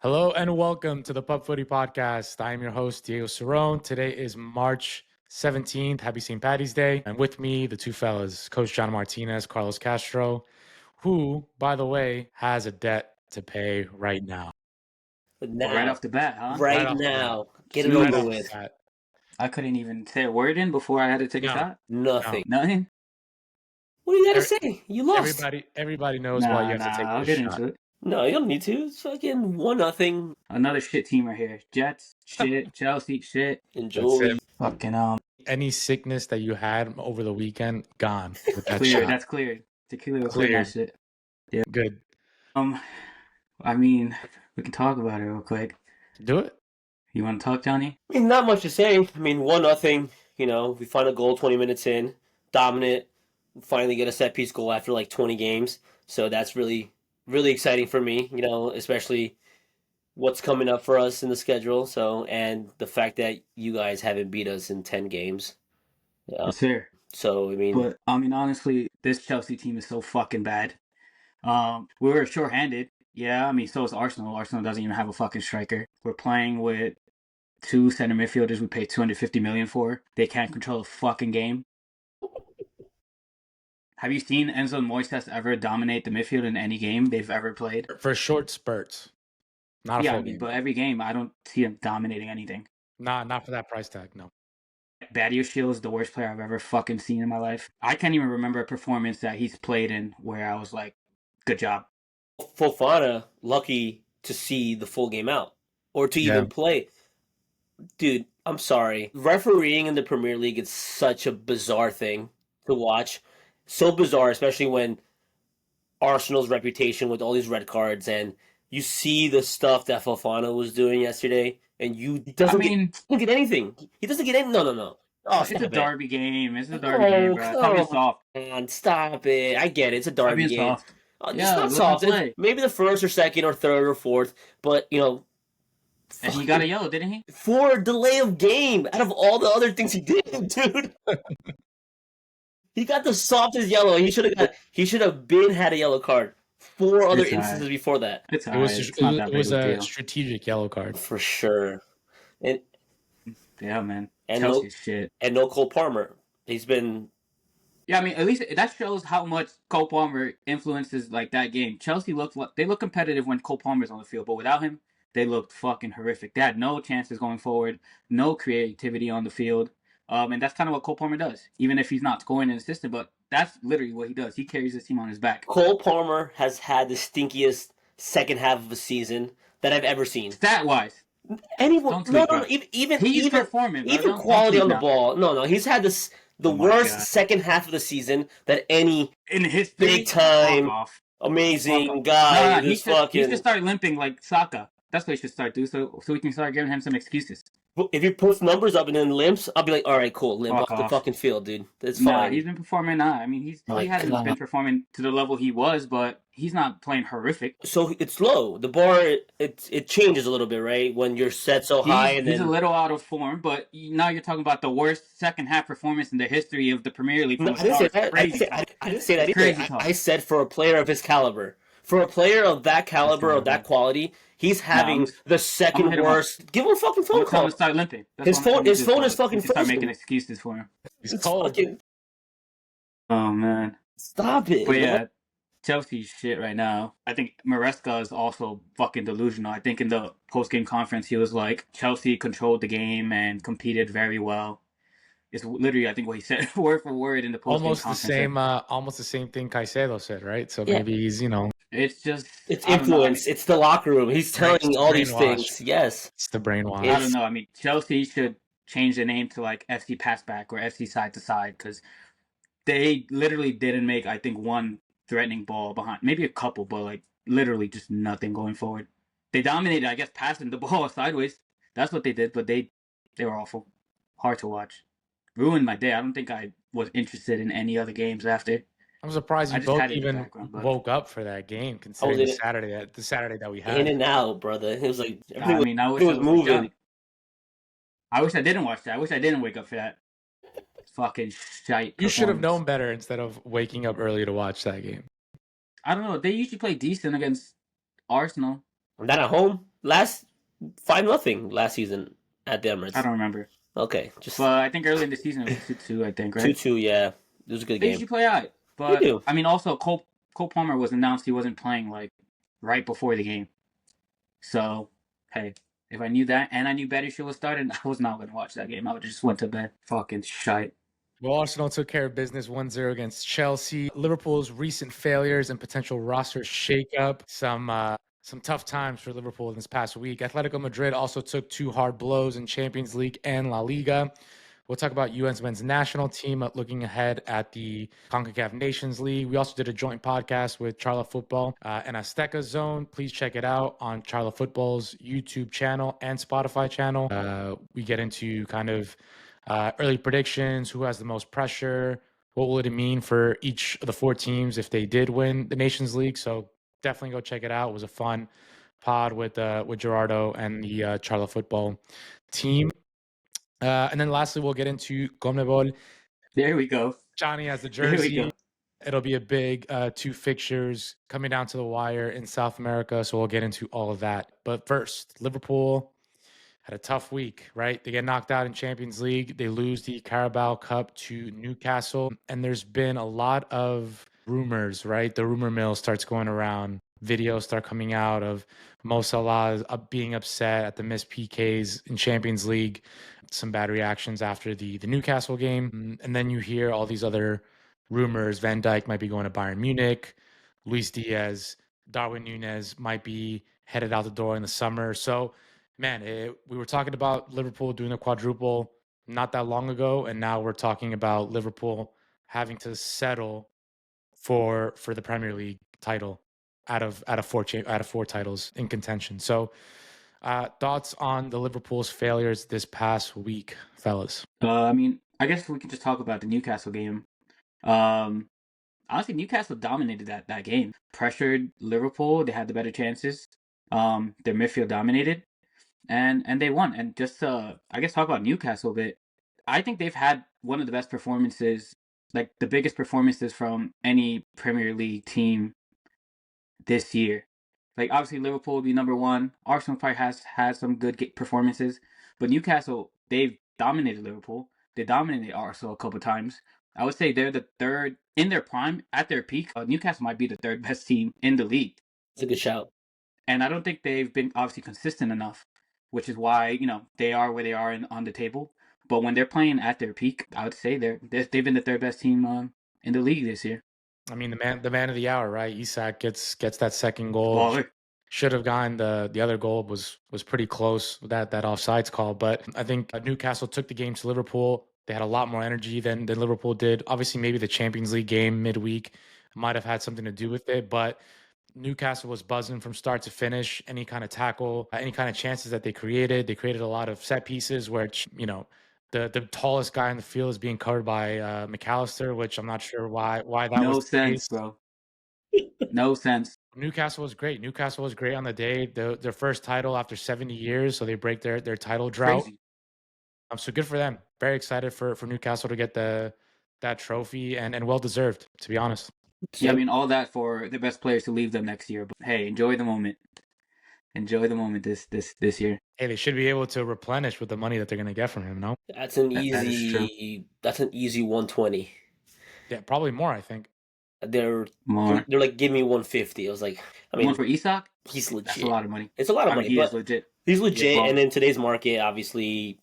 Hello and welcome to the Pub Footy Podcast. I am your host, Diego Cerrone. Today is March 17th. Happy St. Paddy's Day. And with me, the two fellas, Coach John Martinez, Carlos Castro, who, by the way, has a debt to pay right now. Right off the bat, huh? Right now. Get it over with. I couldn't even say a word in before I had to take a shot. Nothing. Nothing? What do you gotta say? You lost. Everybody knows why you have to take I'll this get shot. into it. No, you don't need to. It's fucking 1-0. Another shit team right here. Jets, shit. Chelsea, shit. Enjoy. Fucking, Any sickness that you had over the weekend, gone with that clear. shot. That's cleared. Tequila will clear that shit. Yeah. Good. I mean, we can talk about it real quick. Do it. You want to talk, Johnny? I mean, not much to say. I mean, 1-0. You know, we find a goal 20 minutes in. Dominant. Finally get a set-piece goal after like 20 games. So that's really exciting for me, you know, especially what's coming up for us in the schedule. So, and the fact that you guys haven't beat us in 10 games. Yes, sir. So, But, honestly, this Chelsea team is so fucking bad. We were shorthanded. Yeah, I mean, so is Arsenal. Arsenal doesn't even have a fucking striker. We're playing with two center midfielders we paid $250 million for. They can't control a fucking game. Have you seen Enzo and Moises ever dominate the midfield in any game they've ever played? For short spurts. Not a full game. But every game, I don't see him dominating anything. Not for that price tag, no. Badiashile is the worst player I've ever fucking seen in my life. I can't even remember a performance that he's played in where I was like, good job. Fofana, lucky to see the full game out or to even play. Dude, I'm sorry. Refereeing in the Premier League is such a bizarre thing to watch. So bizarre, especially when Arsenal's reputation with all these red cards, and you see the stuff that Fofana was doing yesterday, and he doesn't get anything. He doesn't get any. No. Oh, it's a derby game. It's a derby game, bro. Stop being soft. Man, stop it. I get it. It's a derby game. Soft. It's not soft. Maybe the first or second or third or fourth, but you know. And he got a yellow, didn't he? For a delay of game, out of all the other things he did, dude. He got the softest yellow. He should have had a yellow card. 4 other instances before that. It was a strategic yellow card for sure. And yeah, man. And shit. And no Cole Palmer. He's been. Yeah, I mean, at least that shows how much Cole Palmer influences like that game. Chelsea look competitive when Cole Palmer's on the field, but without him, they looked fucking horrific. They had no chances going forward, no creativity on the field. And that's kind of what Cole Palmer does, even if he's not scoring and assisting, but that's literally what he does. He carries his team on his back. Cole Palmer has had the stinkiest second half of a season that I've ever seen. Stat-wise. Anyone? No. Even performing. Even quality on the ball. No. He's had the worst second half of the season that any in his big time amazing guy. He should start limping like Saka. That's what he should start doing, so we can start giving him some excuses. If he puts numbers up and then limps, I'll be like, all right, cool, limp off the fucking field, dude. That's fine. He's been performing. I mean, he hasn't been performing to the level he was, but he's not playing horrific. So it's low. The bar it changes a little bit, right? When you're set so high, and he's a little out of form. But now you're talking about the worst second half performance in the history of the Premier League. No, I didn't say that. I didn't say that either. I said for a player of his caliber, for a player of that caliber, of that quality. He's having the second worst. Give him a fucking phone call. I'm start limping. His phone is fucking frozen. Start making excuses for him. He's cold. Oh man, stop it. But yeah, Chelsea's shit right now. I think Maresca is also fucking delusional. I think in the post-game conference he was like, Chelsea controlled the game and competed very well. It's literally, I think, what he said word for word in the post-game conference. Almost the same thing Caicedo said, right? So maybe he's, It's influence. It's the locker room. He's telling all these things. Yes. It's the brainwash. I don't know. I mean, Chelsea should change the name to like FC Passback or FC Side to Side because they literally didn't make, I think, one threatening ball behind. Maybe a couple, but like literally just nothing going forward. They dominated, I guess, passing the ball sideways. That's what they did, but they were awful. Hard to watch. Ruined my day. I don't think I was interested in any other games after. I'm surprised you both even woke up for that game, considering the Saturday that we had. In and out, brother. It was like everything was moving. I wish I didn't watch that. I wish I didn't wake up for that. Fucking shite. You should have known better instead of waking up early to watch that game. I don't know. They usually play decent against Arsenal. Not at home. 5-0 last season at the Emirates. I don't remember. Okay, but I think early in the season it was 2-2. I think, right? 2-2. Yeah, it was a good They game. usually play out, but I mean, also Cole Palmer was announced he wasn't playing like right before the game. So hey, if I knew that and I knew Better was starting, I was not gonna watch that game. I would just went to bed. Fucking shite. Well, Arsenal took care of business 1-0 against Chelsea. Liverpool's recent failures and potential roster shakeup. Some tough times for Liverpool in this past week. Atletico Madrid also took 2 hard blows in Champions League and La Liga. We'll talk about UN's men's national team looking ahead at the CONCACAF Nations League. We also did a joint podcast with Charla Football and Azteca Zone. Please check it out on Charla Football's YouTube channel and Spotify channel. We get into kind of early predictions, who has the most pressure, what will it mean for each of the 4 teams if they did win the Nations League. So definitely go check it out. It was a fun pod with Gerardo and the Charla Football team. And then lastly, we'll get into Conmebol. There we go. Johnny has the There we jersey. go. It'll be a big 2 fixtures coming down to the wire in South America. So we'll get into all of that. But first, Liverpool had a tough week, right? They get knocked out in Champions League. They lose the Carabao Cup to Newcastle. And there's been a lot of rumors, right? The rumor mill starts going around. Videos start coming out of Mo Salah being upset at the missed PKs in Champions League. Some bad reactions after the Newcastle game. And then you hear all these other rumors. Van Dijk might be going to Bayern Munich. Luis Diaz, Darwin Núñez might be headed out the door in the summer. So, man, we were talking about Liverpool doing a quadruple not that long ago, and now we're talking about Liverpool having to settle for the Premier League title out of 4 titles in contention. So, thoughts on the Liverpool's failures this past week, fellas? I mean, I guess we can just talk about the Newcastle game. Honestly, Newcastle dominated that game. Pressured Liverpool. They had the better chances. Their midfield dominated, and they won. And just I guess talk about Newcastle a bit. I think they've had one of the best performances, like the biggest performances from any Premier League team this year. Like obviously Liverpool will be number 1. Arsenal probably has some good performances, but Newcastle, they've dominated Liverpool. They dominated Arsenal a couple times. I would say they're the third in their prime at their peak. Newcastle might be the 3rd best team in the league. It's a good shout. And I don't think they've been obviously consistent enough, which is why they are where they are on the table. But when they're playing at their peak, I would say they've been the 3rd best team in the league this year. I mean, the man of the hour, right? Isak gets that second goal. Baller. Should have gotten the other goal, was pretty close with that offsides call. But I think Newcastle took the game to Liverpool. They had a lot more energy than Liverpool did. Obviously, maybe the Champions League game midweek might have had something to do with it, but Newcastle was buzzing from start to finish. Any kind of tackle, any kind of chances that they created a lot of set pieces, which the tallest guy in the field is being covered by McAllister, which I'm not sure why that no was the sense, case. bro. No sense. Newcastle was great. Newcastle was great on the day. Their first title after 70 years, so they break their title drought. Crazy. So good for them. Very excited for Newcastle to get that trophy, and well deserved, to be honest. Yeah, I mean all that for the best players to leave them next year. But hey, enjoy the moment. Enjoy the moment this year. Hey, they should be able to replenish with the money that they're going to get from him. No, that's an That is true. easy. That's an easy 120. Yeah, probably more. I think They're More. like, give me 150. I was like, I mean, One for Isak? he's legit. That's a lot of money. It's a lot of money. He but is legit. He's legit, Yeah, and in today's market, obviously,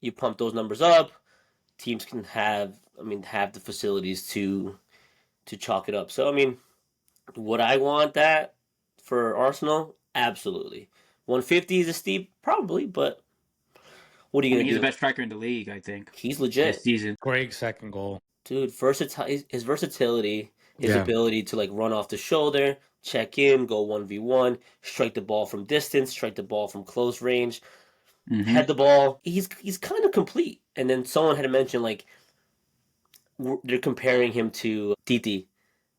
you pump those numbers up. Teams can have the facilities to chalk it up. So I mean, would I want that for Arsenal? Absolutely. 150 is a steep, probably, but what are you gonna do? He's the best striker in the league, I think. He's legit This season. great second goal, dude. His versatility, his ability to like run off the shoulder, check in, go 1v1, strike the ball from distance, strike the ball from close range, head the ball. He's kind of complete. And then someone had mentioned like they're comparing him to Titi,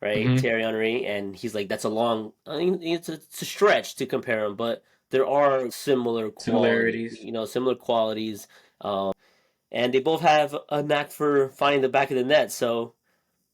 right? Thierry Henry, and he's like, that's a long. I mean, it's a stretch to compare them, but there are similarities. Similar qualities. And they both have a knack for finding the back of the net. So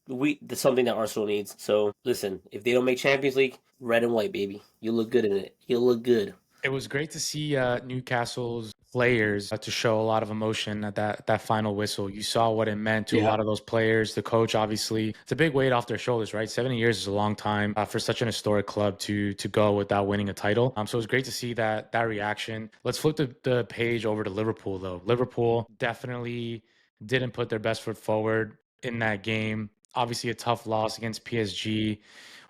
that's something that Arsenal needs. So listen, if they don't make Champions League, red and white, baby, you look good in it. You'll look good. It was great to see Newcastle's players to show a lot of emotion at that final whistle. You saw what it meant to a lot of those players. The coach, obviously, it's a big weight off their shoulders, right? 70 years is a long time for such an historic club to go without winning a title. So it was great to see that reaction. Let's flip the page over to Liverpool, though. Liverpool definitely didn't put their best foot forward in that game. Obviously, a tough loss against PSG,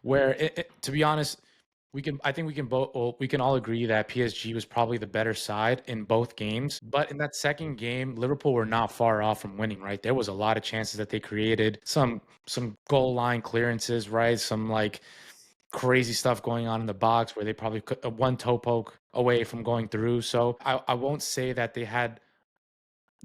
where to be honest, I think we can we can all agree that PSG was probably the better side in both games. But in that second game, Liverpool were not far off from winning, right? There was a lot of chances that they created, some goal line clearances, right? Some like crazy stuff going on in the box where they probably could one toe poke away from going through. So I won't say that they had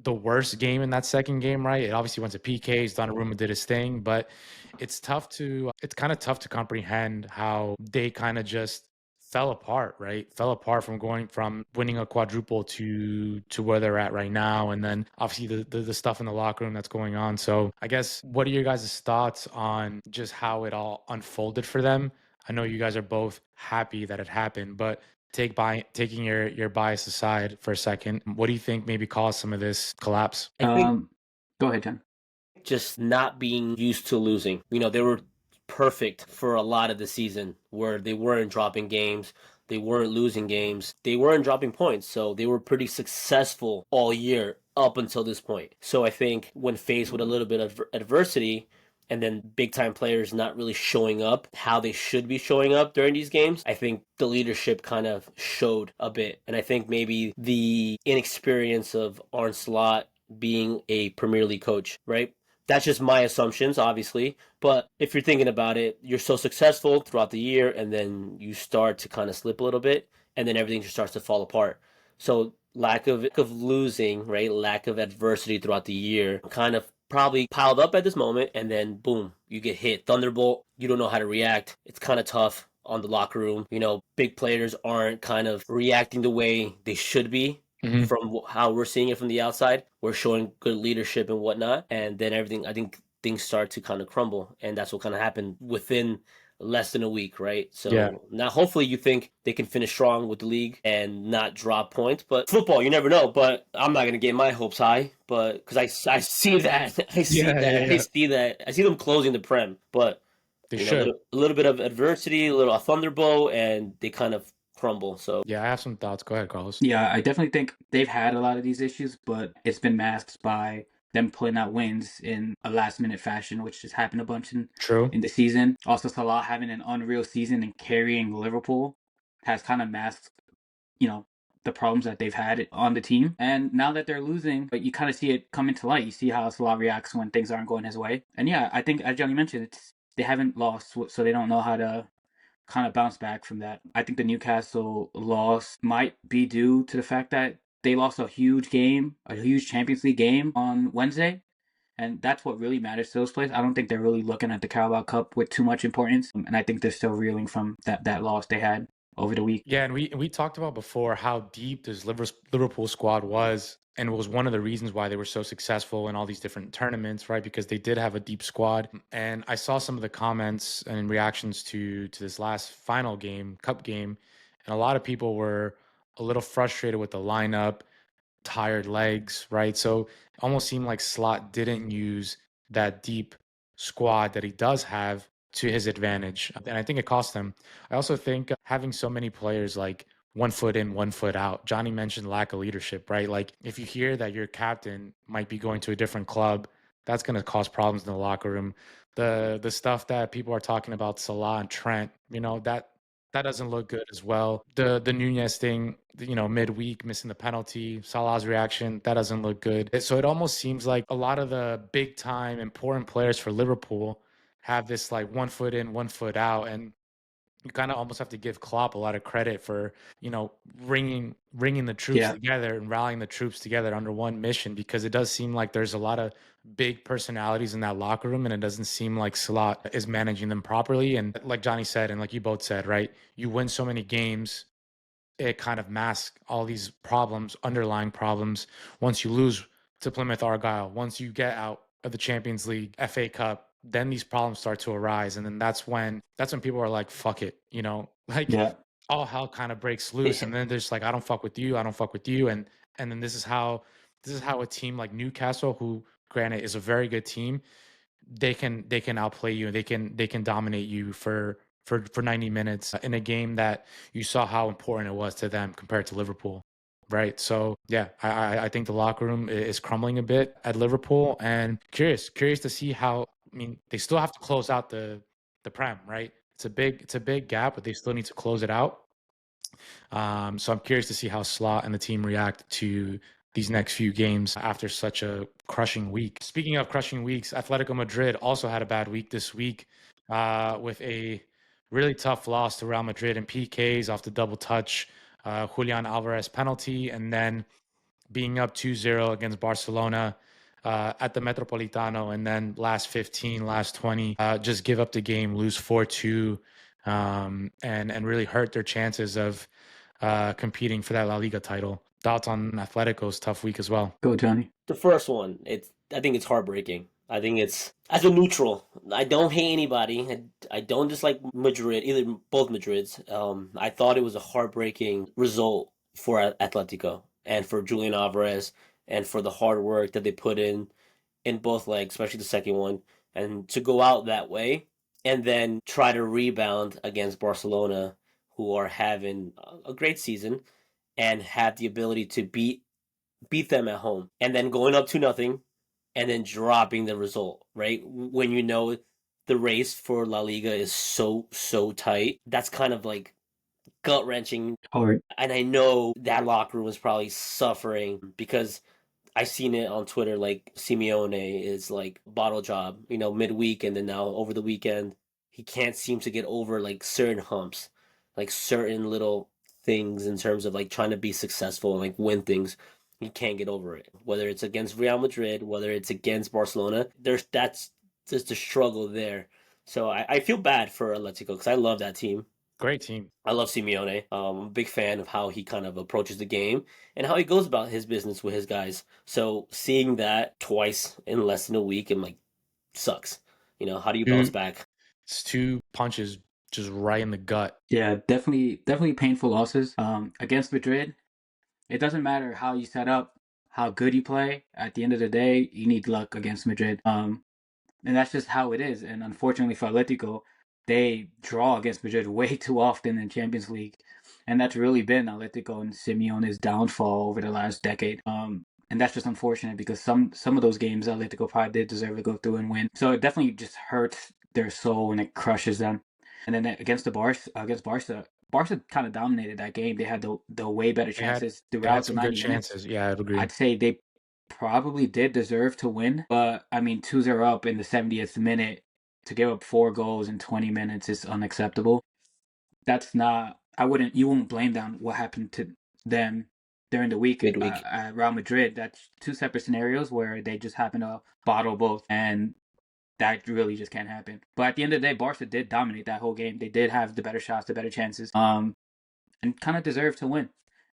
the worst game in that second game, right? It obviously went to PKs. Donnarumma did his thing, but it's kind of tough to comprehend how they kind of just fell apart, right? Fell apart from going from winning a quadruple to where they're at right now, and then obviously the stuff in the locker room that's going on. So I guess, what are your guys' thoughts on just how it all unfolded for them? I know you guys are both happy that it happened, but taking your bias aside for a second, what do you think maybe caused some of this collapse? I think Go ahead, John. just not being used to losing. They were perfect for a lot of the season where they weren't dropping games, they weren't losing games, they weren't dropping points. So they were pretty successful all year up until this point. So I think when faced with a little bit of adversity, and then big time players not really showing up how they should be showing up during these games, I think the leadership kind of showed a bit. And I think maybe the inexperience of Arne Slot being a Premier League coach, right? That's just my assumptions, obviously. But if you're thinking about it, you're so successful throughout the year, and then you start to kind of slip a little bit, and then everything just starts to fall apart. So lack of losing, right? Lack of adversity throughout the year kind of probably piled up at this moment, and then boom, you get hit. Thunderbolt, you don't know how to react. It's kind of tough on the locker room. Big players aren't kind of reacting the way they should be. From how we're seeing it from the outside. We're showing good leadership and whatnot, and then I think things start to kind of crumble, and that's what kind of happened within less than a week, right? So now hopefully you think they can finish strong with the league and not drop points, but football, you never know. But I'm not going to get my hopes high, but because I see that, I see them closing the Prem, but they should. A little bit of adversity, a thunderbolt, and they kind of crumble. So yeah, I have some thoughts. Go ahead, Carlos. Yeah, I definitely think they've had a lot of these issues, but it's been masked by them putting out wins in a last minute fashion, which has happened a bunch in the season. Also, Salah having an unreal season and carrying Liverpool has kind of masked, the problems that they've had on the team. And now that they're losing, you kind of see it come into light. You see how Salah reacts when things aren't going his way. And yeah, I think, as Johnny mentioned, they haven't lost, so they don't know how to kind of bounce back from that. I think the Newcastle loss might be due to the fact that they lost a huge Champions League game on Wednesday. And that's what really matters to those players. I don't think they're really looking at the Carabao Cup with too much importance. And I think they're still reeling from that loss they had over the week. Yeah, and we talked about before how deep this Liverpool squad was, and it was one of the reasons why they were so successful in all these different tournaments, right? Because they did have a deep squad. And I saw some of the comments and reactions to this last final game, cup game, and a lot of people were a little frustrated with the lineup, tired legs, right? So it almost seemed like Slot didn't use that deep squad that he does have to his advantage. And I think it cost him. I also think having so many players like 1 foot in, 1 foot out. Johnny mentioned lack of leadership, right? Like if you hear that your captain might be going to a different club, that's going to cause problems in the locker room. The stuff that people are talking about Salah and Trent, that doesn't look good as well. The Nunez thing, midweek missing the penalty, Salah's reaction, that doesn't look good. So it almost seems like a lot of the big time important players for Liverpool have this like 1 foot in, 1 foot out, and you kind of almost have to give Klopp a lot of credit for, bringing the troops together and rallying the troops together under one mission, because it does seem like there's a lot of big personalities in that locker room, and it doesn't seem like Salah is managing them properly. And like Johnny said, and like you both said, right, you win so many games, it kind of masks all these problems, underlying problems. Once you lose to Plymouth Argyle, once you get out of the Champions League, FA Cup, then these problems start to arise, and then that's when people are like, fuck it, like all hell kind of breaks loose, and then there's like, I don't fuck with you, and then this is how a team like Newcastle, who granted is a very good team, they can outplay you, and they can dominate you for 90 minutes in a game that you saw how important it was to them compared to Liverpool. Right. So yeah, I think the locker room is crumbling a bit at Liverpool, and curious to see how. I mean, they still have to close out the Prem, right? It's a big gap, but they still need to close it out. So I'm curious to see how Slot and the team react to these next few games after such a crushing week. Speaking of crushing weeks, Atletico Madrid also had a bad week this week with a really tough loss to Real Madrid in PKs off the double touch, Julian Alvarez penalty, and then being up 2-0 against Barcelona at the Metropolitano, and then last 15, last 20, just give up the game, lose 4-2, and really hurt their chances of competing for that La Liga title. Thoughts on Atletico's tough week as well? Go, Johnny. The first one, I think it's heartbreaking. I think it's, as a neutral, I don't hate anybody. I don't dislike Madrid, both Madrids. I thought it was a heartbreaking result for Atletico and for Julian Alvarez and for the hard work that they put in both legs, especially the second one, and to go out that way and then try to rebound against Barcelona, who are having a great season and have the ability to beat them at home, and then going up 2-0 and then dropping the result, right? When you know the race for La Liga is so tight, that's kind of like gut-wrenching. Hard. And I know that locker room is probably suffering because I've seen it on Twitter, like Simeone is like bottle job, midweek, and then now over the weekend, he can't seem to get over like certain humps, like certain little things in terms of like trying to be successful and like win things. He can't get over it. Whether it's against Real Madrid, whether it's against Barcelona, there's a struggle there. So I feel bad for Atletico because I love that team. Great team. I love Simeone. I'm a big fan of how he kind of approaches the game and how he goes about his business with his guys. So seeing that twice in less than a week, I'm like, sucks. How do you bounce back? It's 2 punches just right in the gut. Yeah, definitely painful losses. Against Madrid, it doesn't matter how you set up, how good you play. At the end of the day, you need luck against Madrid. And that's just how it is. And unfortunately for Atletico, they draw against Madrid way too often in Champions League, and that's really been Atletico and Simeone's downfall over the last decade. And that's just unfortunate because some of those games Atletico probably did deserve to go through and win. So it definitely just hurts their soul and it crushes them. And then against Barca kind of dominated that game. They had the way better chances throughout the 90 minutes. Yeah, I'd agree. I'd say they probably did deserve to win, but I mean 2-0 up in the 70th minute to give up 4 goals in 20 minutes is unacceptable. That's not. You won't blame them what happened to them during the week at Real Madrid. That's 2 separate scenarios where they just happen to bottle both, and that really just can't happen. But at the end of the day, Barca did dominate that whole game. They did have the better shots, the better chances, and kind of deserved to win.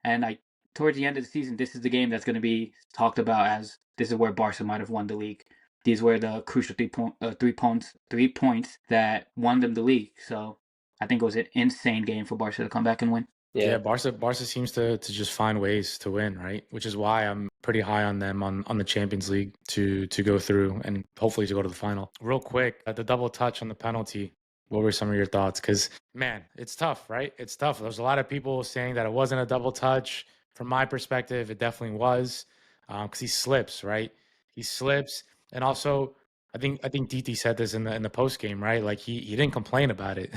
And towards the end of the season, this is the game that's going to be talked about as this is where Barca might have won the league. These were the crucial 3 points that won them the league. So I think it was an insane game for Barca to come back and win. Yeah, Barca seems to just find ways to win, right? Which is why I'm pretty high on them on the Champions League to go through and hopefully to go to the final. Real quick, the double touch on the penalty. What were some of your thoughts? Because, man, it's tough, right? It's tough. There's a lot of people saying that it wasn't a double touch. From my perspective, it definitely was because he slips, right? He slips. And also, I think DT said this in the post game, right? Like he didn't complain about it.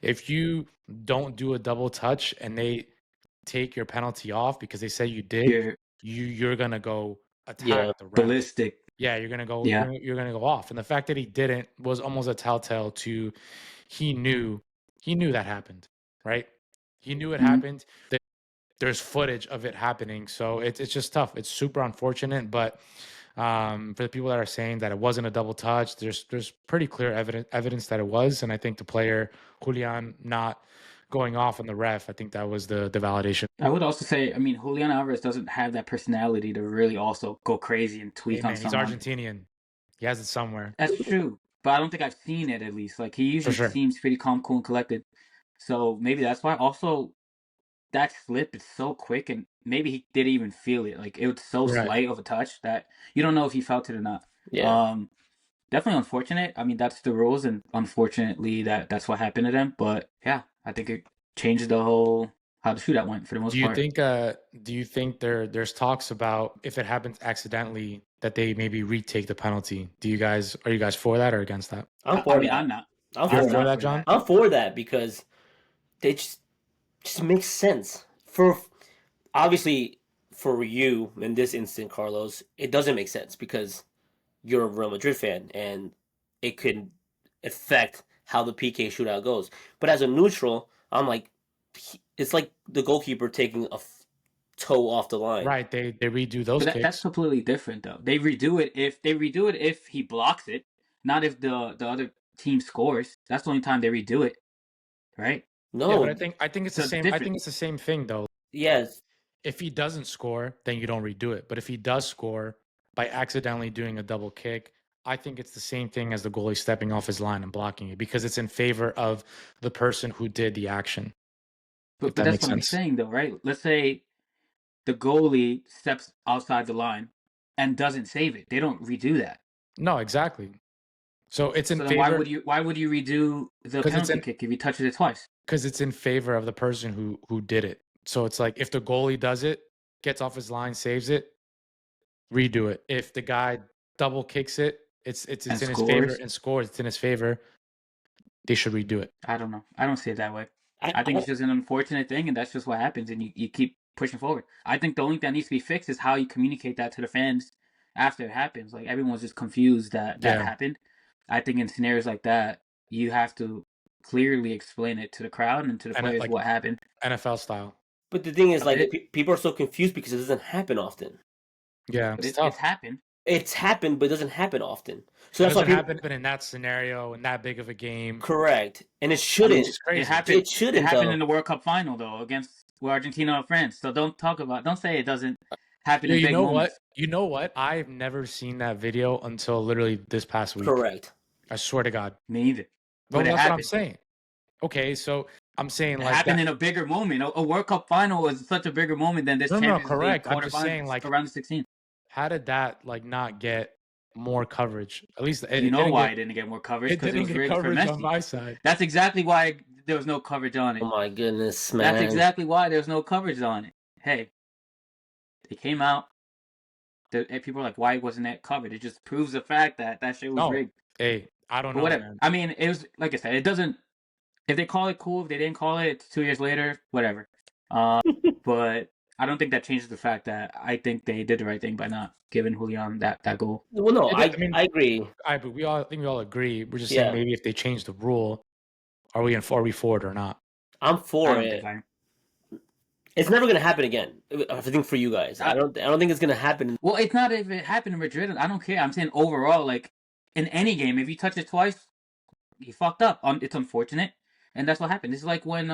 If you don't do a double touch and they take your penalty off because they say you did, you're gonna go attack the ref. Ballistic. Yeah, you're gonna go. Yeah. You're gonna go off. And the fact that he didn't was almost a telltale to he knew that happened, right? He knew it happened. There's footage of it happening, so it's just tough. It's super unfortunate, but for the people that are saying that it wasn't a double touch, there's pretty clear evidence that it was, and I think the player Julian not going off on the ref, I think that was the validation. I would also say, I mean, Julian Alvarez doesn't have that personality to really also go crazy and tweak on someone. He's Argentinian. He has it somewhere. That's true, but I don't think I've seen it, at least. Like, he usually seems pretty calm, cool, and collected. So maybe that's why. Also, that slip is so quick, and maybe he didn't even feel it. Like, it was so slight of a touch that you don't know if he felt it or not. Yeah. Definitely unfortunate. I mean, that's the rules, and unfortunately, that's what happened to them. But yeah, I think it changed the whole how the shootout went for the most part. Do you think there's talks about if it happens accidentally that they maybe retake the penalty? Are you guys for that or against that? I'm for that. I'm not. I'm for that, John. I'm for that because they just makes sense. Obviously, for you in this instant, Carlos, it doesn't make sense because you're a Real Madrid fan and it could affect how the PK shootout goes. But as a neutral, I'm like, it's like the goalkeeper taking a toe off the line. Right, they redo those kicks. That's completely different, though. They redo it if he blocks it, not if the other team scores. That's the only time they redo it, right? No, yeah, but I think it's the same. I think it's the same thing, though. Yes. If he doesn't score, then you don't redo it. But if he does score by accidentally doing a double kick, I think it's the same thing as the goalie stepping off his line and blocking it because it's in favor of the person who did the action. But that's what I'm saying, though, right? Let's say the goalie steps outside the line and doesn't save it. They don't redo that. No, exactly. So it's in favor. Why would you redo the penalty kick if he touches it twice? Because it's in favor of the person who did it. So it's like if the goalie does it, gets off his line, saves it, redo it. If the guy double kicks it, it's in his favor and scores, it's in his favor, they should redo it. I don't know. I don't see it that way. I think it's just an unfortunate thing, and that's just what happens, and you keep pushing forward. I think the only thing that needs to be fixed is how you communicate that to the fans after it happens. Like, everyone's just confused that happened. I think in scenarios like that, you have to clearly explain it to the crowd and to the players what happened. NFL style. But the thing is, people are so confused because it doesn't happen often. Yeah, it's happened. It's happened, but it doesn't happen often. So that's why people happen in that scenario in that big of a game. Correct, and it shouldn't. It happened. It shouldn't. It happened in the World Cup final though against Argentina and France. So don't say it doesn't happen. In big moments. You know what? I've never seen that video until literally this past week. Correct. I swear to God. Me either. But that's what I'm saying. Okay, so I'm saying it happened in a bigger moment. A World Cup final was such a bigger moment than this. No, correct. I'm just saying, around the 16. How did that not get more coverage? At least why it didn't get more coverage, because it was rigged for Messi. On my side. That's exactly why there was no coverage on it. Oh my goodness, man! That's exactly why there was no coverage on it. Hey, it came out. People are like, why wasn't that covered? It just proves the fact that shit was rigged. Hey, I don't know. Whatever. Man. I mean, it was like I said. It doesn't. If they call it, cool. If they didn't call it, it's 2 years later. Whatever. But I don't think that changes the fact that I think they did the right thing by not giving Julian that goal. Well, no, I agree. But I think we all agree. We're just saying maybe if they change the rule, are we for it or not? I'm for it. It's never going to happen again. I think for you guys, I don't think it's going to happen. Well, it's not if it happened in Madrid. I don't care. I'm saying overall, like in any game, if you touch it twice, you fucked up. It's unfortunate. And that's what happened. This is like when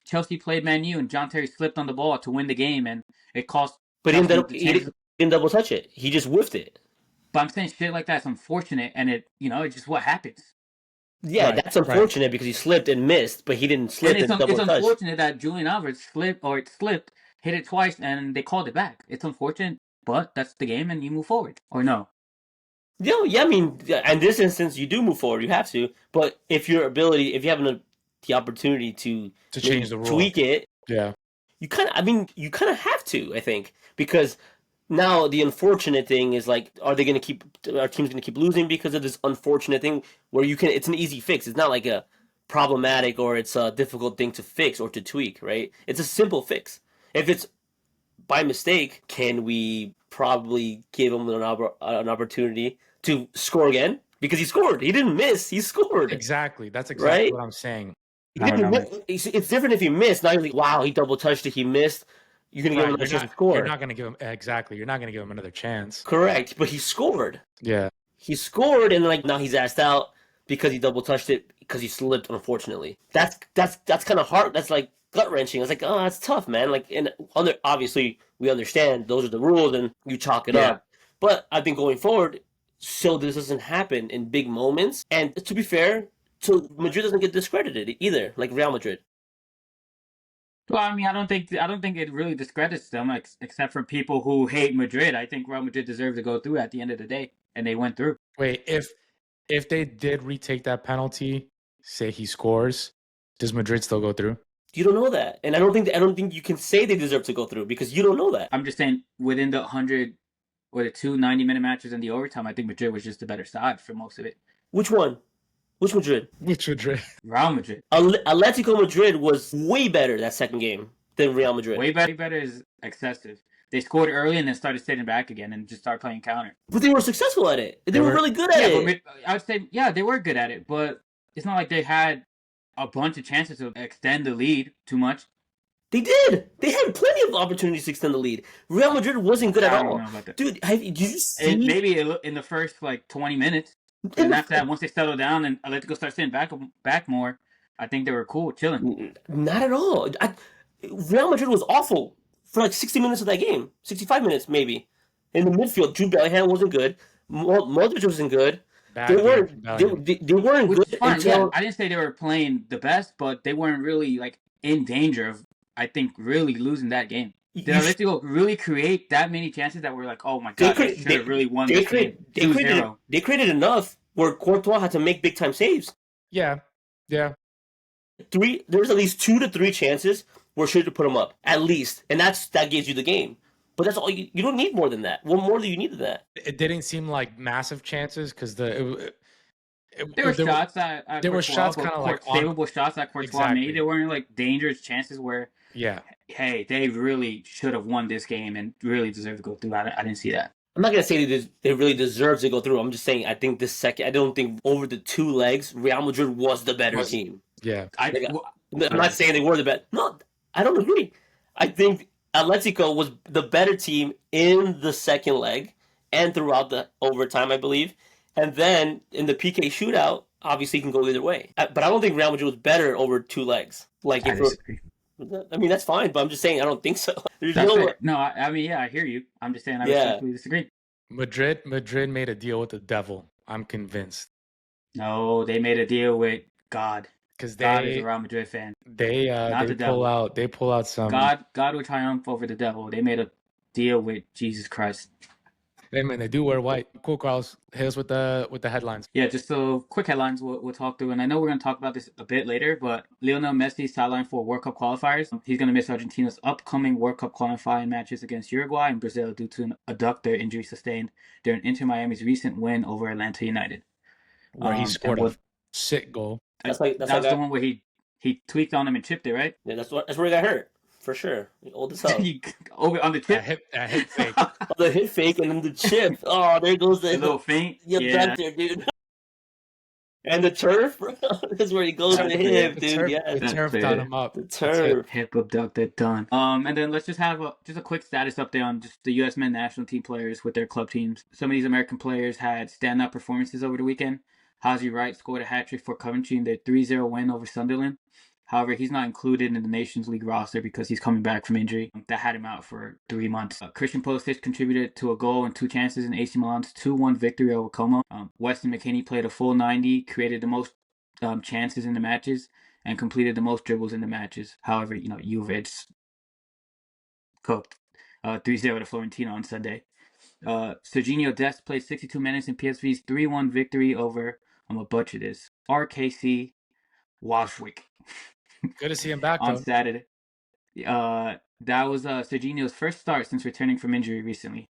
Chelsea played Man U and John Terry slipped on the ball to win the game, and it cost. But he didn't double touch it. He just whiffed it. But I'm saying shit like that's unfortunate, and it's just what happens. Yeah, that's unfortunate because he slipped and missed, but he didn't slip and double touch. It's unfortunate that Julian Alvarez slipped, hit it twice, and they called it back. It's unfortunate, but that's the game, and you move forward. Or no? Yeah, I mean, in this instance, you do move forward. You have to. But if you have the opportunity to change the rule, tweak it, you kind of have to, I think, because now the unfortunate thing is like, are teams going to keep losing because of this unfortunate thing where it's an easy fix. It's not like a problematic or it's a difficult thing to fix or to tweak, right? It's a simple fix. If it's by mistake, can we probably give him an opportunity to score again? Because he scored. He didn't miss. He scored. Exactly. That's exactly what I'm saying. It's different if he missed. Now you're like, wow, he double touched it. He missed. You're going to give him another chance to score. You're not going to give him You're not going to give him another chance. Correct. But he scored. Yeah. He scored, and now he's asked out because he double touched it because he slipped. Unfortunately, that's kind of hard. That's like gut wrenching. It's like, oh, that's tough, man. Like, obviously we understand those are the rules, and you chalk it up. But I think going forward, so this doesn't happen in big moments. And to be fair, so Madrid doesn't get discredited either, like Real Madrid. Well, I mean, I don't think it really discredits them, except for people who hate Madrid. I think Real Madrid deserved to go through at the end of the day, and they went through. Wait, if they did retake that penalty, say he scores, does Madrid still go through? You don't know that, and I don't think you can say they deserve to go through because you don't know that. I'm just saying within the 100 or the 2 90-minute matches in the overtime, I think Madrid was just the better side for most of it. Which one? Which Madrid? Which Madrid? Real Madrid. Atletico Madrid was way better that second game than Real Madrid. Way better is excessive. They scored early and then started sitting back again and just started playing counter. But they were successful at it. They were really good at it. But I would say, yeah, they were good at it, but it's not like they had a bunch of chances to extend the lead too much. They did. They had plenty of opportunities to extend the lead. Real Madrid wasn't good at all. I don't know about that. Dude, did you see? Maybe in the first 20 minutes. And after that, once they settled down and Atletico started sitting back more, I think they were cool, chilling. Not at all. Real Madrid was awful for 60 minutes of that game. 65 minutes, maybe. In the midfield, Jude Bellingham wasn't good. Modric wasn't good. They weren't good until... I didn't say they were playing the best, but they weren't really in danger of, I think, really losing that game. Did Atletico really create that many chances that were oh my god, they should have really won this game 2-0? They created enough where Courtois had to make big time saves. Yeah. There was at least 2 to 3 chances where should have put them up, at least, and that gives you the game. But that's all you don't need more than that. What more do you need than that? It didn't seem like massive chances because there were shots that there were shots kind of savable shots that Courtois made. They weren't dangerous chances where hey, they really should have won this game and really deserve to go through. I didn't see that. I'm not gonna say they really deserve to go through. I'm just saying I think I don't think over the 2 legs Real Madrid was the better team. Yeah, I'm not saying they were the best. No, I don't agree. I think Atletico was the better team in the second leg and throughout the overtime, I believe. And then in the PK shootout, obviously it can go either way. But I don't think Real Madrid was better over 2 legs. I mean, that's fine, but I'm just saying I don't think so. No, I mean, I hear you. I'm just saying I respectfully disagree. Madrid made a deal with the devil. I'm convinced. No, they made a deal with God. Because God is a Real Madrid fan. They pull out some. God will triumph over the devil. They made a deal with Jesus Christ. They do wear white. Cool, Carlos. Hit us with the headlines. Yeah, just so quick headlines we'll talk through. And I know we're going to talk about this a bit later, but Lionel Messi sidelined for World Cup qualifiers. He's going to miss Argentina's upcoming World Cup qualifying matches against Uruguay and Brazil due to an adductor injury sustained during Inter Miami's recent win over Atlanta United. Where he scored a sick goal. That's the one where he tweaked on him and chipped it, right? Yeah, that's where he got hurt. For sure. Old as hell. Over on the chip? A hip fake. The hip fake and then the chip. Oh, there goes the little feint. Yeah, there, dude. And the turf, bro. That's where he goes to the hip, dude. The turf done him up. The turf. Hip abducted, done. And then let's just have a quick status update on just the USMNT national team players with their club teams. Some of these American players had stand-up performances over the weekend. Haji Wright scored a hat-trick for Coventry in their 3-0 win over Sunderland. However, he's not included in the Nations League roster because he's coming back from injury. That had him out for 3 months. Christian Pulisic contributed to a goal and 2 chances in AC Milan's 2-1 victory over Como. Weston McKennie played a full 90, created the most chances in the matches, and completed the most dribbles in the matches. However, Juve cooked 3-0 to Fiorentina on Sunday. Serginho Dest played 62 minutes in PSV's 3-1 victory over, I'm going to butcher this, RKC Washwick. Good to see him back, on though. Saturday. That was Serginho's first start since returning from injury recently.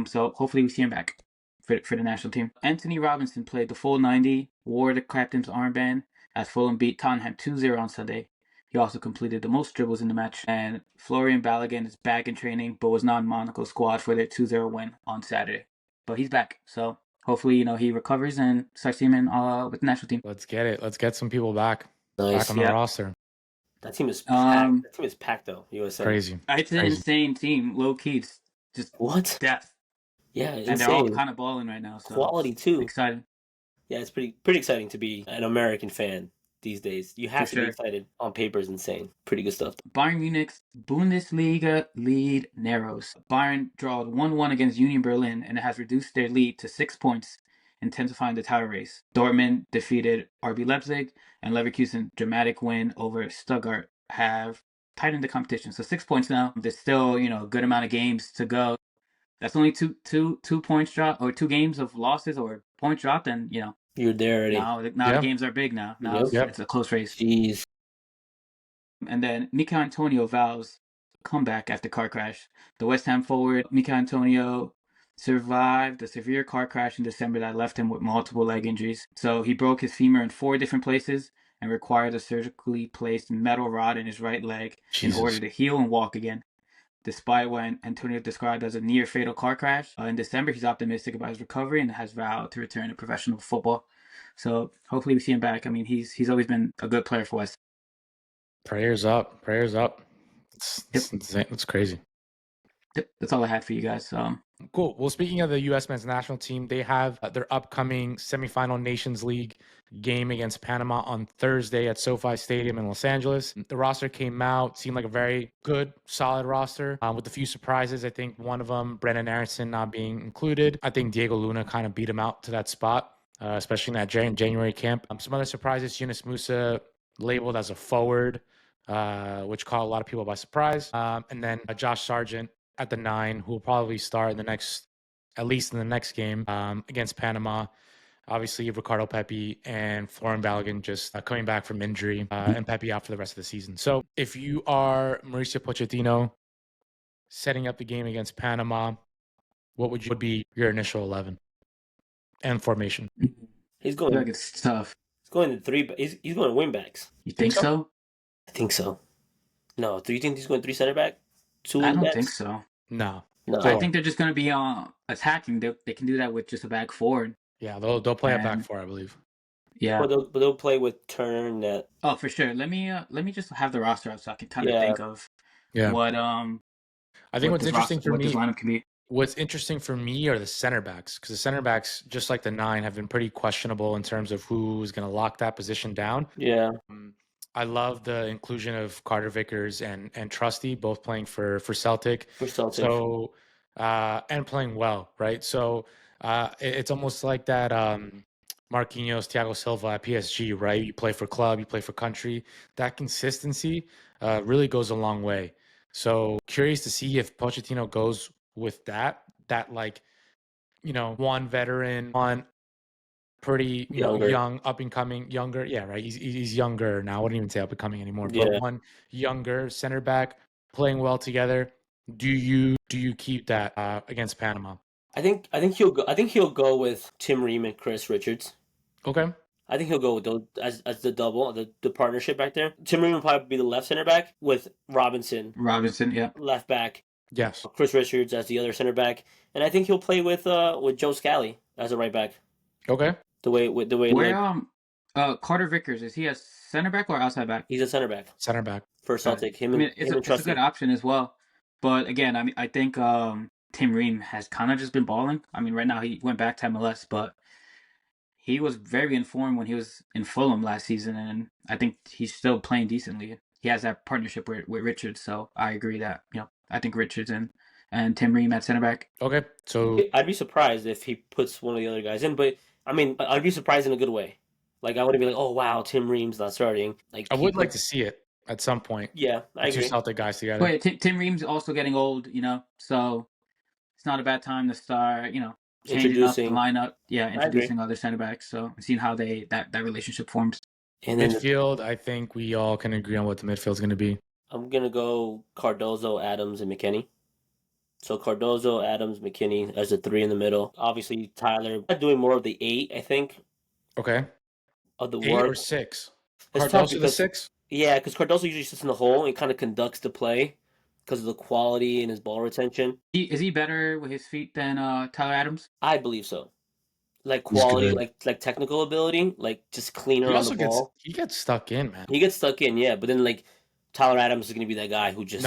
So hopefully we see him back for the national team. Anthony Robinson played the full 90, wore the captain's armband as Fulham beat Tottenham 2-0 on Sunday. He also completed the most dribbles in the match. And Florian Balogun is back in training, but was not in Monaco's squad for their 2-0 win on Saturday. But he's back, so hopefully he recovers and starts teaming with the national team. Let's get it. Let's get some people back. Nice. Back on the roster. That team is packed. That team is packed, though. USA. Crazy. It's an insane team. Low key, it's just depth. Yeah, and insane. they're all kind of balling right now. So quality too. Exciting. Yeah, it's pretty exciting to be an American fan these days. You have to be excited. On paper is insane. Pretty good stuff. Bayern Munich's Bundesliga lead narrows. Bayern drawed 1-1 against Union Berlin, and it has reduced their lead to 6 points, intensifying the title race. Dortmund defeated RB Leipzig, and Leverkusen's dramatic win over Stuttgart have tighten the competition. So 6 points now. There's still, a good amount of games to go. That's only two points drop or 2 games of losses or points dropped, and You're there already. now the games are big now. Now it's a close race. Jeez. And then Mikel Antonio vows comeback after car crash. The West Ham forward Mikel Antonio survived a severe car crash in December that left him with multiple leg injuries. So he broke his femur in 4 different places and required a surgically placed metal rod in his right leg in order to heal and walk again. Despite what Antonio described as a near-fatal car crash, in December he's optimistic about his recovery and has vowed to return to professional football. So hopefully we see him back. I mean, he's always been a good player for West. Prayers up. It's insane. It's crazy. Yep, that's all I had for you guys. Cool. Well, speaking of the U.S. men's national team, they have their upcoming semifinal Nations League game against Panama on Thursday at SoFi Stadium in Los Angeles. The roster came out, seemed like a very good, solid roster with a few surprises. I think one of them, Brendan Aronson not being included. I think Diego Luna kind of beat him out to that spot, especially in that January camp. Some other surprises, Yunus Musa labeled as a forward, which caught a lot of people by surprise. And then Josh Sargent at the 9, who will probably start at least in the next game against Panama. Obviously, Ricardo Pepi and Florian Balogun just coming back from injury, and Pepi out for the rest of the season. So if you are Mauricio Pochettino setting up the game against Panama, what would be your initial 11 and formation? He's going. I feel like it's tough. He's going to 3. He's going to wing backs. You think so? I think so. No, do you think he's going 3 center back? 2 I wing don't backs? think so. No. I think they're just going to be attacking. They can do that with just a back forward. Yeah, they'll play a back 4, I believe. Yeah, but they'll play with Turner and net. Oh, for sure. Let me just have the roster up so I can kind of think of what I think what's interesting for me, this lineup can be. What's interesting for me are the center backs, because the center backs, just like the 9, have been pretty questionable in terms of who's going to lock that position down. Yeah. I love the inclusion of Carter Vickers and Trusty, both playing for Celtic. So, and playing well, right? So it's almost like that Marquinhos, Thiago Silva at PSG, right? You play for club, you play for country. That consistency really goes a long way. So curious to see if Pochettino goes with that like, one veteran, one pretty young, up and coming, younger. Yeah, right. He's younger now. I wouldn't even say up and coming anymore. But one younger center back playing well together. Do you keep that against Panama? I think he'll go. I think he'll go with Tim Ream and Chris Richards. Okay. I think he'll go with those as the double, the partnership back there. Tim Ream will probably be the left center back with Robinson, yeah, left back. Yes. Chris Richards as the other center back, and I think he'll play with Joe Scally as a right back. Okay. The way. Where Carter Vickers, is he a center back or outside back? He's a center back. Center back for Celtic. It's a good option as well. But again, I think Tim Ream has kind of just been balling. I mean, right now he went back to MLS, but he was very informed when he was in Fulham last season, and I think he's still playing decently. He has that partnership with Richards, so I agree that I think Richards and Tim Ream at center back. Okay, so I'd be surprised if he puts one of the other guys in, but I mean, I'd be surprised in a good way. Like I wouldn't be like, oh wow, Tim Ream's not starting. Like I would like to see it at some point. Yeah, I agree. 2 Celtic guys together. Wait, Tim Ream's also getting old, so it's not a bad time to start, changing up the lineup. Yeah, introducing other center backs. So seeing how that relationship forms. And then midfield, I think we all can agree on what the midfield's going to be. I'm going to go Cardozo, Adams, and McKennie. So Cardozo, Adams, McKennie as the 3 in the middle. Obviously, Tyler doing more of the 8, I think. Okay. Of the 8 work. or 6? It's Cardozo the 6? Yeah, because Cardozo usually sits in the hole and kind of conducts the play because of the quality and his ball retention. Is he better with his feet than Tyler Adams? I believe so. Like quality, like technical ability, like just cleaner on the ball. He gets stuck in, man. He gets stuck in, yeah. But then like Tyler Adams is going to be that guy who just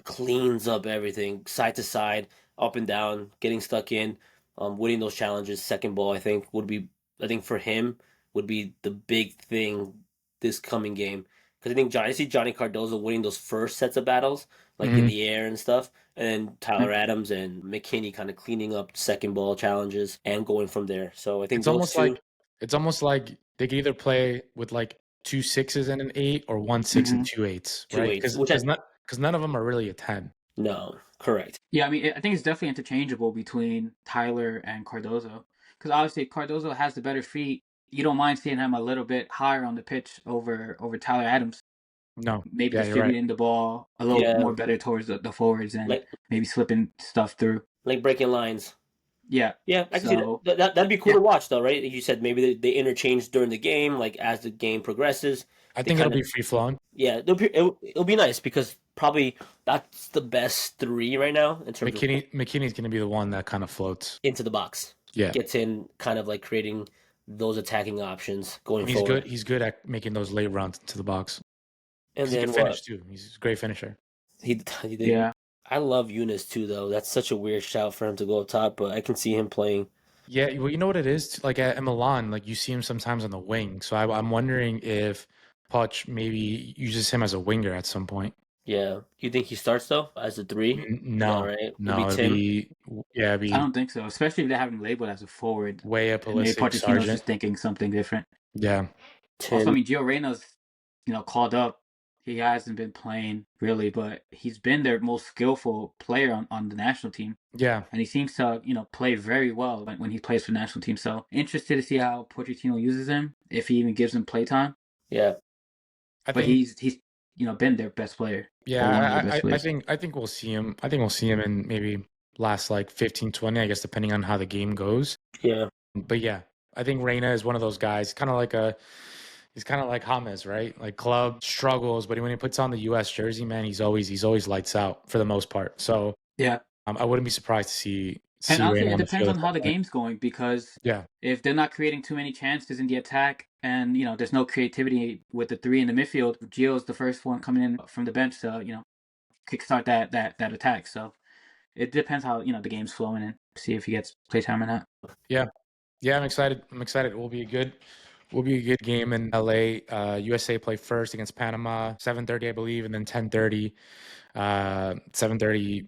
cleans up everything, side to side, up and down, getting stuck in, winning those challenges. Second ball, I think for him would be the big thing this coming game. Because I see Johnny Cardozo winning those first sets of battles, like in the air and stuff, and then Tyler Adams and McKennie kind of cleaning up second ball challenges and going from there. So I think it's almost like they could either play with like 2 6s and an 8, or 1 6 and 2 8s, right? Because because none of them are really a 10. No, correct. Yeah, I mean, I think it's definitely interchangeable between Tyler and Cardozo. Because obviously Cardozo has the better feet. You don't mind seeing him a little bit higher on the pitch over Tyler Adams. No. Maybe Yeah, you're right. distributing the ball a little Yeah. more better towards the forwards and Like maybe slipping stuff through. like breaking lines. Yeah. Yeah, I can see So that. That'd be cool yeah. to watch, though, right? You said maybe they interchange during the game, like as the game progresses. I They think it'll kind be of free flowing. yeah, it'll be nice because probably that's the best three right now in terms of McKinney's going to be the one that kind of floats. into the box. Yeah. Gets in, kind of like creating those attacking options going And he's forward. good. He's good at making those late runs into the box. And 'Cause he then can finish too. He's a great finisher. he did. Yeah. I love Eunice too, though. That's such a weird shout for him to go up top, but I can see him playing. Yeah, well, you know what it is? Like at Milan, like you see him sometimes on the wing. So I'm wondering if Poch maybe uses him as a winger at some point. Yeah, you think he starts though as a 3? No, right? no, It'd it'd I be don't think so, especially if they have him labeled as a forward. way up And maybe Pulisic, Pochettino's Sargent. just thinking something different. Yeah, Tim. Also, I mean, Gio Reyna's, called up. He hasn't been playing really, but he's been their most skillful player on the national team. yeah. And he seems to, play very well when he plays for the national team. So interested to see how Pochettino uses him, if he even gives him playtime. Yeah, But he's been their best player. Yeah, one of their best players. I think we'll see him. I think we'll see him in maybe last like 15, 20, I guess, depending on how the game goes. yeah. But yeah, I think Reina is one of those guys, he's kind of like James, right? Like club struggles, but when he puts on the US jersey, man, he's always lights out for the most part. So Yeah. I wouldn't be surprised to see And honestly, Reina it on the depends field on at how the that point. game's going, because Yeah, if they're not creating too many chances in the attack and, there's no creativity with the three in the midfield, Gio's the first one coming in from the bench to, kickstart that attack. So it depends how, the game's flowing and see if he gets playtime or not. yeah, I'm excited. It will be a good game in LA. USA play first against Panama, 7:30, I believe, and then 10:30, 7:30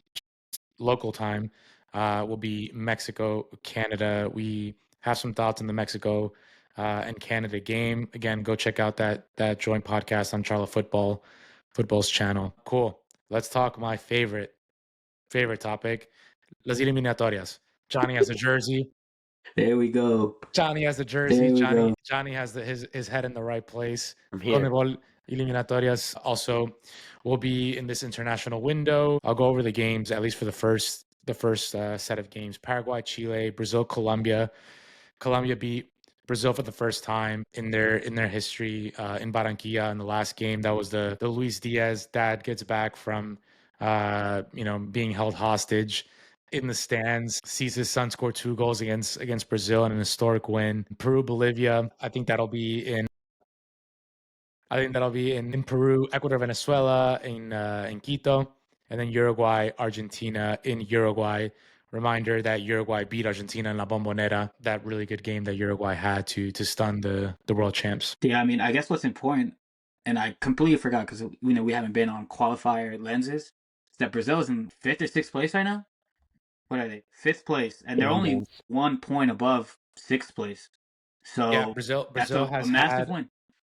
local time will be Mexico, Canada. We have some thoughts on the Mexico and Canada game. Again, go check out that joint podcast on Charlotte Football's channel. Cool. Let's talk my favorite topic, las eliminatorias. Johnny has a jersey. There we go. Johnny has the jersey. There we go. Johnny has his head in the right place. I'm here. Conmebol Eliminatorias also will be in this international window. I'll go over the games, at least for the first set of games. Paraguay, Chile, Brazil, Colombia. Colombia beat Brazil for the first time in their history in Barranquilla in the last game. That was the Luis Diaz dad gets back from being held hostage in the stands, sees his son score 2 goals against Brazil in an historic win. Peru, Bolivia, I think that'll be in Peru, Ecuador, Venezuela, in Quito, and then Uruguay, Argentina in Uruguay. Reminder that Uruguay beat Argentina in La Bombonera, that really good game that Uruguay had to stun the world champs. Yeah, I mean, I guess what's important, and I completely forgot because we haven't been on qualifier lenses, is that Brazil is in 5th or 6th place right now. What are they? 5th place, and they're only 1 point above 6th place. So yeah, Brazil has a massive win.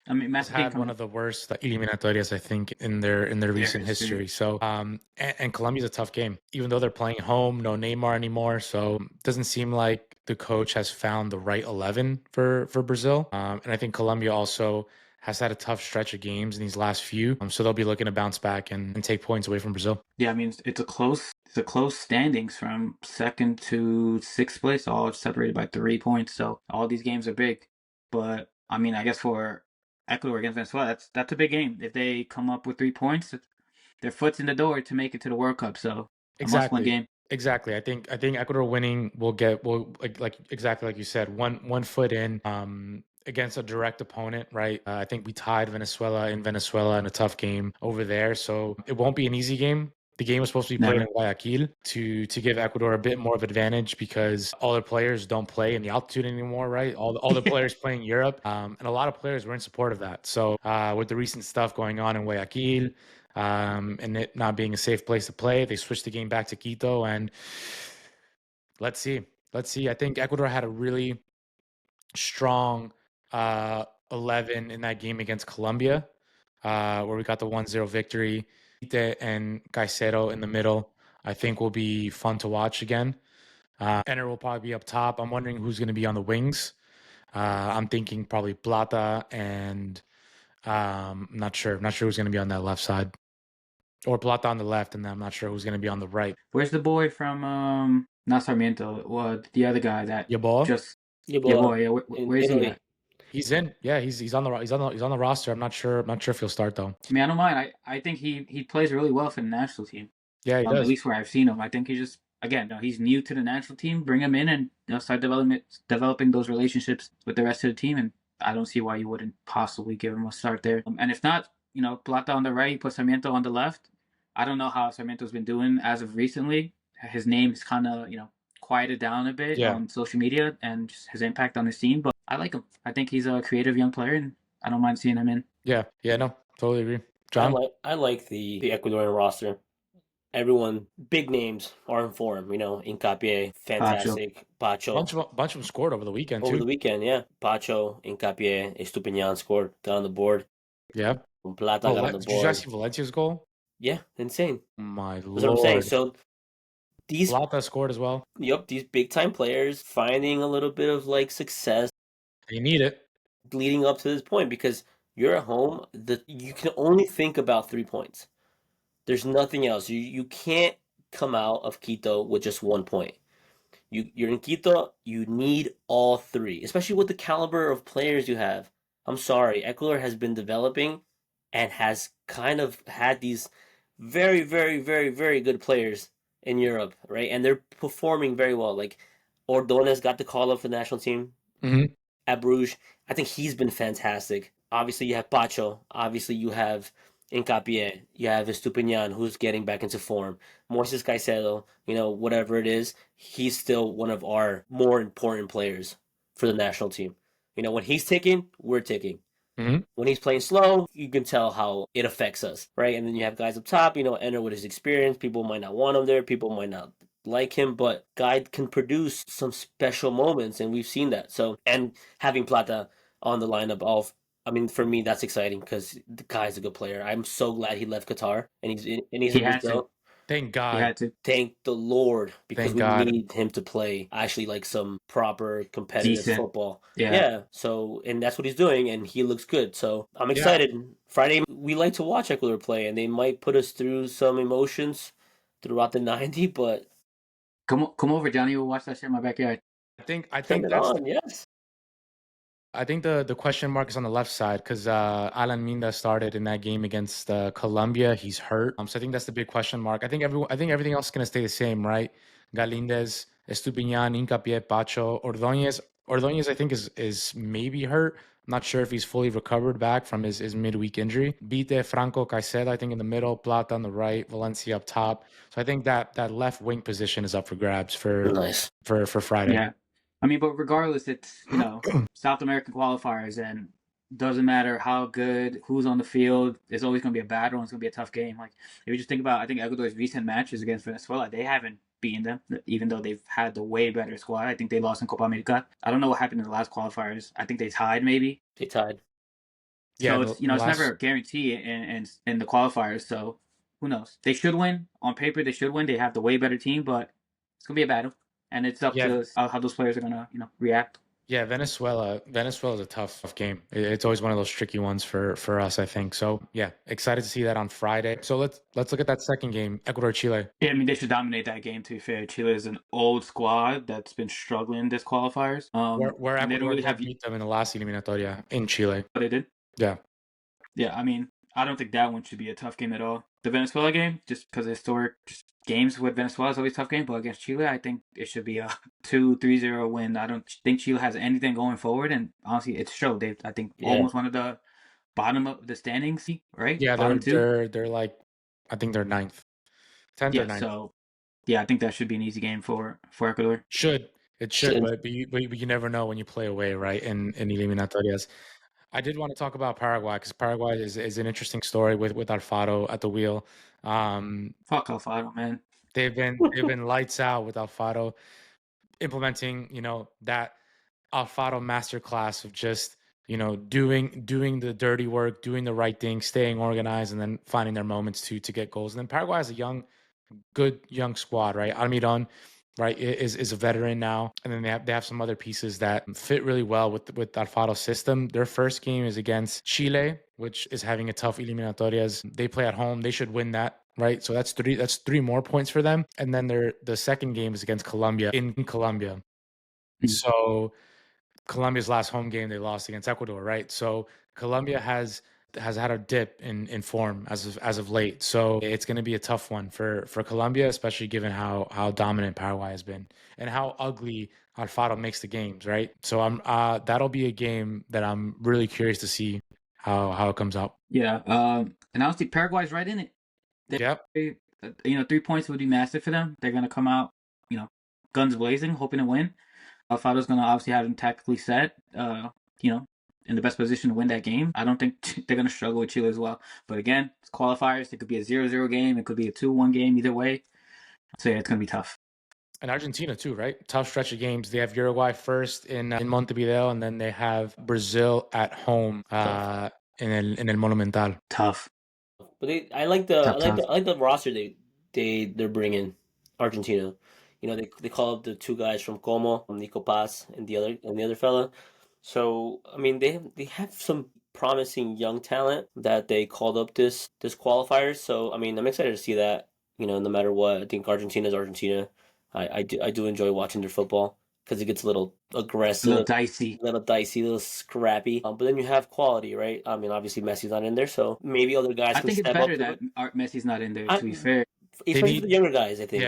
I mean, massive had one of the worst eliminatorias, I think, in their recent history. So, and Colombia's a tough game, even though they're playing home, no Neymar anymore. So, it doesn't seem like the coach has found the right 11 for Brazil. And I think Colombia also has had a tough stretch of games in these last few. So they'll be looking to bounce back and take points away from Brazil. Yeah, I mean, it's a close standings from 2nd to 6th place, all separated by 3 points. So all these games are big. But I mean, I guess for Ecuador against Venezuela, that's a big game. If they come up with 3 points, their foot's in the door to make it to the World Cup. So must-win game. Exactly. I think Ecuador winning will like exactly like you said, one foot in against a direct opponent, right? I think we tied Venezuela in a tough game over there, so it won't be an easy game. The game was supposed to be played in Guayaquil to give Ecuador a bit more of advantage because all their players don't play in the altitude anymore, right? All the players play in Europe, and a lot of players were in support of that. So with the recent stuff going on in Guayaquil, and it not being a safe place to play, they switched the game back to Quito, and let's see. I think Ecuador had a really strong 11 in that game against Colombia, where we got the 1-0 victory. Ite and Caicedo in the middle, I think will be fun to watch again. Enner will probably be up top. I'm wondering who's going to be on the wings. I'm thinking probably Plata and I'm not sure. I'm not sure who's going to be on that left side. Or Plata on the left, and I'm not sure who's going to be on the right. Where's the boy from not Sarmiento? Well, the other guy that Yeboah? just Yeboah yeah. Where's he Italy. at? He's in. Yeah, he's on the roster. I'm not sure if he'll start though. I mean, I don't mind. I think he plays really well for the national team. Yeah, he does. At least where I've seen him. I think he just he's new to the national team. Bring him in and start developing those relationships with the rest of the team. And I don't see why you wouldn't possibly give him a start there. And if not, Plata on the right, you put Sarmiento on the left. I don't know how Sarmiento's been doing as of recently. His name's kind of quieted down a bit on social media and just his impact on his team. But I like him. I think he's a creative young player, and I don't mind seeing him in. Yeah, no, totally agree. John? I like the Ecuadorian roster. Everyone, big names are in form. Hincapié, fantastic. Pacho. Bunch of them scored over the weekend, too. Over the weekend, yeah. Pacho, Hincapié, Estupiñán scored, got on the board. Yeah. Plata got on the board. Did you guys see Valencia's goal? Yeah, insane. My That's Lord. what I'm saying. So these Plata scored as well. Yep, these big time players finding a little bit of success. They need it. Leading up to this point, because you're at home, you can only think about 3 points. There's nothing else. You can't come out of Quito with just 1 point. You're in Quito, you need all 3, especially with the caliber of players you have. I'm sorry, Ecuador has been developing and has kind of had these very, very, very, very good players in Europe, right? And they're performing very well. Like Ordonez got the call up for the national team at Bruges. I think he's been fantastic. Obviously, you have Pacho. Obviously, you have Hincapié. You have Estupiñán, who's getting back into form. Moises Caicedo, whatever it is, he's still one of our more important players for the national team. When he's ticking, we're ticking. When he's playing slow, you can tell how it affects us, right? And then you have guys up top, Enner with his experience. People might not want him there. People might not like him, but guy can produce some special moments, and we've seen that. So, and having Plata on the lineup for me, that's exciting because the guy's a good player. I'm so glad he left Qatar and he's in Brazil. Thank God. He had to. Thank the Lord, because we need him to play actually some proper competitive football. Yeah. So, and that's what he's doing, and he looks good. So I'm excited. Yeah. Friday, we like to watch Ecuador play, and they might put us through some emotions throughout the 90. But come over, Johnny. We'll watch that shit in my backyard. I think that's on. Yes. I think the question mark is on the left side because Alan Minda started in that game against Colombia. He's hurt, so I think that's the big question mark. I think everything else is gonna stay the same, right? Galindez, Estupiñán, Hincapié, Pacho, Ordonez I think is maybe hurt. I'm not sure if he's fully recovered back from his midweek injury. Bite, Franco, Caicedo, I think in the middle, Plata on the right, Valencia up top. So I think that left wing position is up for grabs for Friday. Yeah. I mean, but regardless, it's, South American qualifiers, and doesn't matter how good, who's on the field, it's always going to be a battle, and it's going to be a tough game. Like, if you just think about, I think Ecuador's recent matches against Venezuela, they haven't beaten them, even though they've had the way better squad. I think they lost in Copa America. I don't know what happened in the last qualifiers. I think they tied, maybe. They tied. Yeah, so it's, it's never a guarantee in the qualifiers, so who knows? They should win. On paper, they should win. They have the way better team, but it's going to be a battle. And it's up to how those players are gonna, react. Yeah, Venezuela is a tough game. It's always one of those tricky ones for us, I think. So yeah, excited to see that on Friday. So let's look at that second game, Ecuador-Chile. Yeah, I mean they should dominate that game. To be fair, Chile is an old squad that's been struggling this qualifiers. Where Ecuador really beat them in the last eliminatoria in Chile. But they did. Yeah. Yeah, I mean, I don't think that one should be a tough game at all. The Venezuela game, just because historic games with Venezuela is always a tough game, but against Chile, I think it should be a 2-3-0 win. I don't think Chile has anything going forward, and honestly, it's showed. They, I think, almost one of the bottom of the standings, right? Yeah, they're like, I think they're 9th. 10th or 9th. So, I think that should be an easy game for Ecuador. It should, but you never know when you play away, right? In eliminatorias. I did want to talk about Paraguay because Paraguay is an interesting story with Alfaro at the wheel. Fuck Alfaro, man. They've been lights out with Alfaro implementing, that Alfaro masterclass of just doing the dirty work, doing the right thing, staying organized, and then finding their moments to get goals. And then Paraguay has a good young squad, right? Almiron, right, is a veteran now, and then they have some other pieces that fit really well with Alfaro's system. Their first game is against Chile, which is having a tough eliminatorias. They play at home; they should win that. Right, so that's three more points for them, and then the second game is against Colombia in Colombia. So Colombia's last home game they lost against Ecuador, right? So Colombia has had a dip in form as of late. So it's going to be a tough one for Colombia, especially given how dominant Paraguay has been and how ugly Alfaro makes the games, right? So that'll be a game that I'm really curious to see how it comes out. Yeah, and honestly, Paraguay's right in it. Yep. 3 points would be massive for them. They're gonna come out, guns blazing, hoping to win. Alfaro's gonna obviously have them tactically set, in the best position to win that game. I don't think they're gonna struggle with Chile as well. But again, it's qualifiers. It could be a 0-0 game. It could be a 2-1 game. Either way, so yeah, it's gonna be tough. And Argentina too, right? Tough stretch of games. They have Uruguay first in Montevideo, and then they have Brazil at home in El Monumental. Tough. But I like the roster they're bringing. Argentina, they call up the two guys from Como, Nico Paz, and the other fella. So I mean, they have some promising young talent that they called up this qualifiers. So I mean, I'm excited to see that. No matter what, I think Argentina's Argentina. I do enjoy watching their football because it gets a little aggressive, a little dicey, a little scrappy. But then you have quality, right? I mean, obviously Messi's not in there, so maybe other guys. I think it's better that Messi's not in there. To be fair, especially for the younger guys, I think.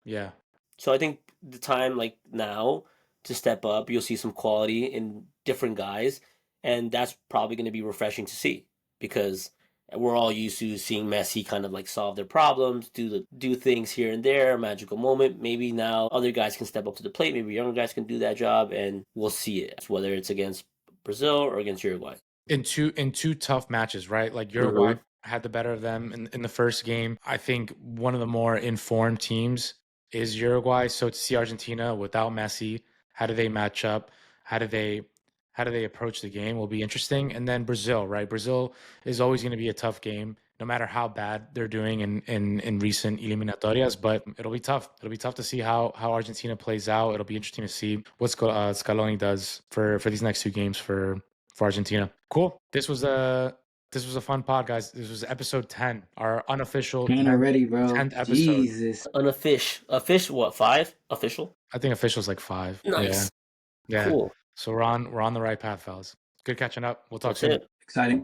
Yeah. So I think the time like now to step up, you'll see some quality in different guys, and that's probably going to be refreshing to see because we're all used to seeing Messi kind of like solve their problems, do things here and there, magical moment. Maybe now other guys can step up to the plate. Maybe younger guys can do that job, and we'll see it, whether it's against Brazil or against Uruguay. In two tough matches, right? Like Uruguay had the better of them in the first game. I think one of the more informed teams is Uruguay. So to see Argentina without Messi, how do they match up? How do they approach the game will be interesting. And then Brazil, right? Brazil is always going to be a tough game, no matter how bad they're doing in recent eliminatorias. But it'll be tough. It'll be tough to see how Argentina plays out. It'll be interesting to see what Scaloni does for these next two games for Argentina. Cool. This was a fun pod, guys. This was episode 10, our unofficial 10 already, bro. 10th episode. Jesus. Unofficial, what, 5? Official? I think official's like 5. Nice. Yeah. Cool. So we're on the right path, fellas. Good catching up. We'll talk soon. Exciting.